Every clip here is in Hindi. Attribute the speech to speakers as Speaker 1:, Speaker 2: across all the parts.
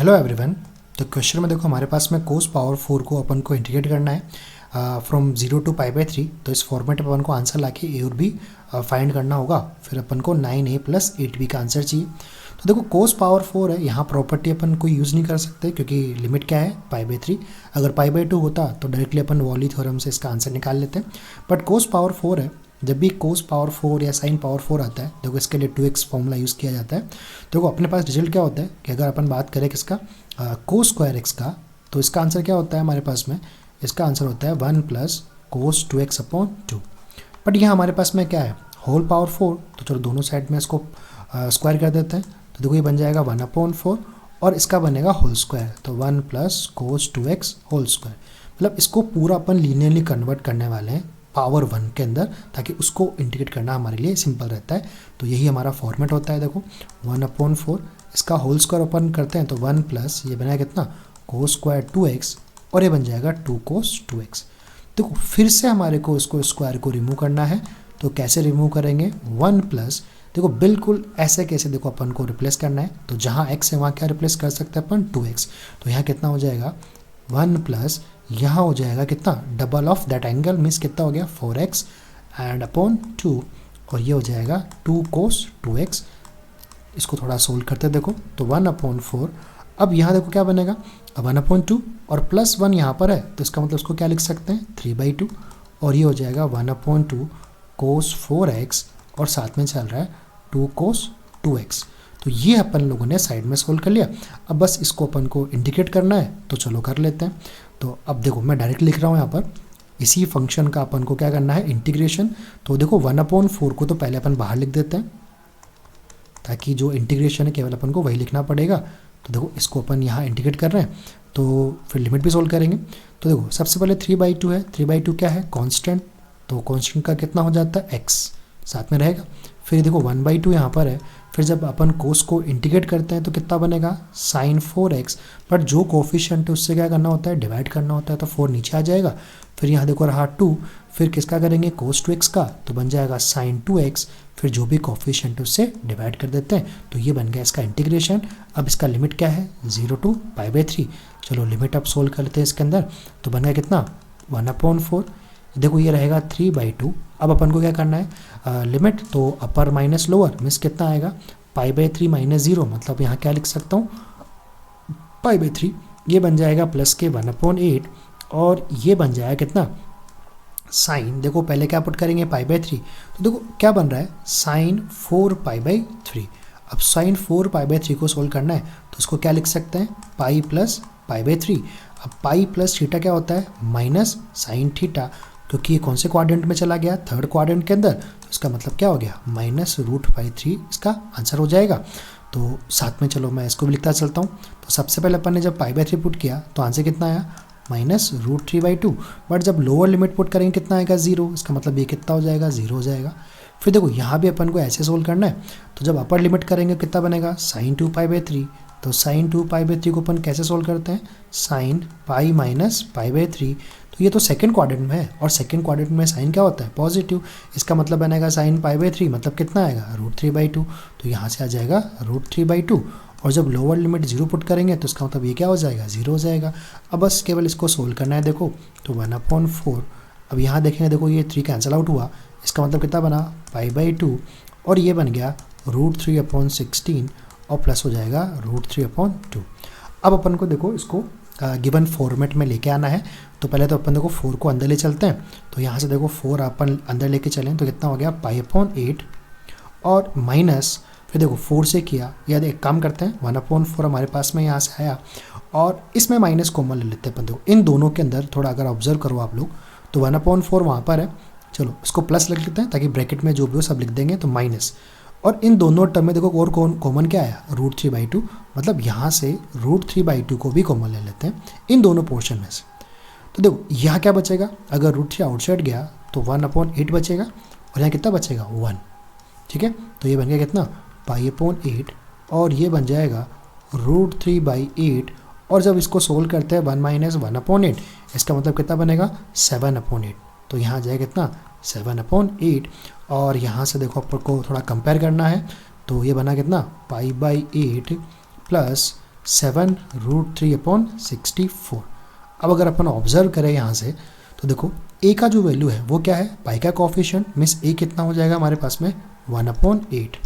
Speaker 1: Hello everyone. तो क्वेश्चन में देखो हमारे पास में कोस पावर 4 को अपन को इंटीग्रेट करना है फ्रॉम 0 टू पाई बाई 3। तो इस फॉर्मेट में अपन को आंसर लाके ए और बी फाइंड करना होगा। फिर अपन को 9a प्लस 8b का आंसर चाहिए। तो देखो कोस पावर 4 है, यहाँ प्रॉपर्टी अपन को यूज़ नहीं कर सकते क्योंकि लिमिट क्या है पाई बाई 3। अगर पाई बाई 2 होता तो डायरेक्टली अपन वॉली थ्योरम से इसका आंसर निकाल लेते हैं। बट कोस पावर 4 है, जब भी कोस पावर 4 या साइन पावर 4 आता है देखो इसके लिए 2x फॉर्मूला यूज़ किया जाता है। देखो अपने पास रिजल्ट क्या होता है कि अगर अपन बात करें किसका कोस स्क्वायर एक्स का, तो इसका आंसर क्या होता है हमारे पास में, इसका आंसर होता है 1 plus cos 2x upon 2। But यहाँ हमारे पास में क्या है होल पावर 4, तो चलो दोनों साइड में इसको स्क्वायर कर देते हैं। तो देखो ये बन जाएगा 1 अपॉन 4 और इसका बनेगा होल स्क्वायर, तो 1 plus cos 2x whole square. मतलब इसको पूरा अपन लीनियरली कन्वर्ट करने वाले हैं पावर 1 के अंदर, ताकि उसको इंटीग्रेट करना हमारे लिए सिंपल रहता है। तो यही हमारा फॉर्मेट होता है। देखो 1 अपॉन 4, इसका होल स्क्वायर ओपन करते हैं तो 1 प्लस ये बनाया कितना कोस स्क्वायर 2x और ये बन जाएगा 2 कोस 2x। देखो फिर से हमारे को इसको स्क्वायर को रिमूव करना है। तो कैसे रिमूव करेंगे, 1 प्लस देखो बिल्कुल ऐसे कैसे देखो अपन को रिप्लेस करना है। तो जहाँ x है वहाँ क्या रिप्लेस कर सकते हैं अपन 2x। तो यहाँ कितना हो जाएगा 1 प्लस यहाँ हो जाएगा कितना double of that angle means कितना हो गया 4x एंड अपॉन 2 और ये हो जाएगा 2 कोस 2x। इसको थोड़ा सोल्व करते देखो तो 1 अपॉन 4। अब यहाँ देखो क्या बनेगा, अब 1 अपॉन 2 और प्लस 1 यहाँ पर है तो इसका मतलब उसको क्या लिख सकते हैं 3/2 और ये हो जाएगा 1 अपॉन 2 कोस 4x और साथ में चल रहा है 2 कोस 2x। तो ये अपन लोगों ने साइड में सोल्व कर लिया। अब बस इसको अपन को इंटीग्रेट करना है, तो चलो कर लेते हैं। तो अब देखो मैं डायरेक्ट लिख रहा हूँ यहाँ पर, इसी फंक्शन का अपन को क्या करना है इंटीग्रेशन। तो देखो 1 अपॉन 4 को तो पहले अपन बाहर लिख देते हैं ताकि जो इंटीग्रेशन है केवल अपन को वही लिखना पड़ेगा। तो देखो इसको अपन यहाँ इंटीग्रेट कर रहे हैं तो फिर लिमिट भी सोल्व करेंगे। तो देखो सबसे पहले 3/2 है, 3/2 क्या है कांस्टेंट, तो कांस्टेंट का कितना हो जाता है x साथ में रहेगा। फिर देखो 1/2 यहाँ पर है, फिर जब अपन कोस को इंटीग्रेट करते हैं तो कितना बनेगा साइन 4x। बट जो कोफिशिएंट है उससे क्या करना होता है डिवाइड करना होता है, तो 4 नीचे आ जाएगा। फिर यहाँ देखो रहा 2, फिर किसका करेंगे कोस 2x का, तो बन जाएगा साइन 2x। फिर जो भी कोफिशिएंट है उससे डिवाइड कर देते हैं, तो ये बन गया इसका इंटीग्रेशन। अब इसका लिमिट क्या है 0 टू पाई बाई 3। चलो लिमिट अब सोल्व कर लेते हैं इसके अंदर। तो बन गया कितना 1 अपॉन 4, देखो ये रहेगा 3/2। अब अपन को क्या करना है लिमिट, तो अपर माइनस लोअर मीन्स कितना आएगा पाई बाई 3 माइनस 0, मतलब यहाँ क्या लिख सकता हूँ पाई बाई 3। ये बन जाएगा प्लस के 1 अपॉन 8 और ये बन जाएगा कितना साइन, देखो पहले क्या पुट करेंगे पाई बाई 3, तो देखो क्या बन रहा है साइन 4 पाई बाई 3। अब साइन 4 पाई बाई 3 को सोल्व करना है तो उसको क्या लिख सकते हैं पाई प्लस पाई बाई 3। अब पाई प्लस थीटा क्या होता है माइनस साइन थीटा, क्योंकि ये कौन से क्वाड्रेंट में चला गया थर्ड क्वाड्रेंट के अंदर, तो इसका मतलब क्या हो गया -√/3 इसका आंसर हो जाएगा। तो साथ में चलो मैं इसको भी लिखता चलता हूँ। तो सबसे पहले अपन ने जब पाई बाई 3 पुट किया तो आंसर कितना आया -√3/2। बट जब लोअर लिमिट पुट करेंगे कितना आएगा 0, इसका मतलब ये कितना हो जाएगा 0 हो जाएगा। फिर देखो यहाँ भी अपन को ऐसे सोल्व करना है, तो जब अपर लिमिट करेंगे कितना बनेगा साइन 2 पाई बाई 3। तो साइन 2 पाई बाई 3 को अपन कैसे सोल्व करते हैं sine pi minus pi by 3। तो ये तो सेकंड क्वाड्रेंट में है और सेकंड क्वाड्रेंट में साइन क्या होता है पॉजिटिव, इसका मतलब बनेगा साइन पाई बाई 3 मतलब कितना आएगा √3/2। तो यहाँ से आ जाएगा √3/2 और जब लोअर लिमिट 0 पुट करेंगे तो इसका मतलब ये क्या हो जाएगा 0 हो जाएगा। अब बस केवल इसको सोल्व करना है। देखो तो 1 अपॉन 4, अब यहाँ देखेंगे देखो ये 3 कैंसिल आउट हुआ, इसका मतलब कितना बना पाई बाई 2 और ये बन गया √3/16 और प्लस हो जाएगा √3/2। अब अपन को देखो इसको गिवन फॉर्मेट में लेके आना है। तो पहले तो अपन देखो 4 को अंदर ले चलते हैं। तो यहाँ से देखो 4 अपन अंदर लेके चलें तो कितना हो गया पाई/8 और माइनस फिर देखो 4 से किया, या एक काम करते हैं 1 अपॉन 4 हमारे पास में यहाँ से आया और इसमें माइनस कॉमन ले लेते हैं अपन। देखो इन दोनों के अंदर थोड़ा अगर ऑब्जर्व करो आप लोग तो 1 अपॉन 4 वहाँ पर है, चलो इसको प्लस लिख लेते हैं ताकि ब्रैकेट में जो भी हो सब लिख देंगे, तो माइनस। और इन दोनों टर्म में देखो और कॉमन क्या आया √3/2, मतलब यहाँ से √3/2 को भी कॉमन ले लेते हैं इन दोनों पोर्शन में से। तो देखो यहाँ क्या बचेगा, अगर √3 आउटसाइड गया तो 1 अपॉन 8 बचेगा और यहाँ कितना बचेगा 1। ठीक है, तो ये बन गया कितना पाई/8 और ये बन जाएगा √3/8 और जब इसको सोल्व करते हैं 1 माइनस 1 अपॉन 8, इसका मतलब कितना बनेगा 7 अपॉन 8। तो यहाँ आ जाएगा कितना 7 अपॉन 8 और यहाँ से देखो अपन को थोड़ा कंपेयर करना है तो ये बना कितना पाई/8 प्लस 7√3/64। अब अगर अपन ऑब्जर्व करें यहाँ से तो देखो ए का जो वैल्यू है वो क्या है, पाई का कोफिशिएंट, मीन्स ए कितना हो जाएगा हमारे पास में 1/8।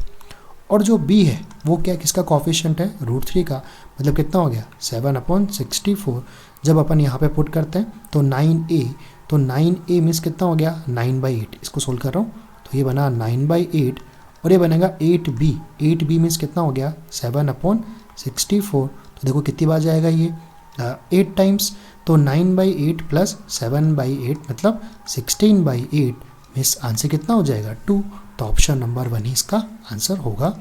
Speaker 1: और जो बी है वो क्या, किसका कोफिशिएंट है, √3 का, मतलब कितना हो गया 7/64। जब अपन यहाँ पे पुट करते हैं तो 9a, तो 9a मीन्स कितना हो गया 9/8। इसको सोल्व कर रहा हूँ तो ये बना 9/8 और ये बनेगा 8b। 8b मीन्स कितना हो गया 7/64। तो देखो कितनी बार जाएगा ये 8 टाइम्स, तो 9/8 प्लस 7/8 मतलब 16/8 मीन्स आंसर कितना हो जाएगा 2। तो ऑप्शन नंबर 1 ही इसका आंसर होगा।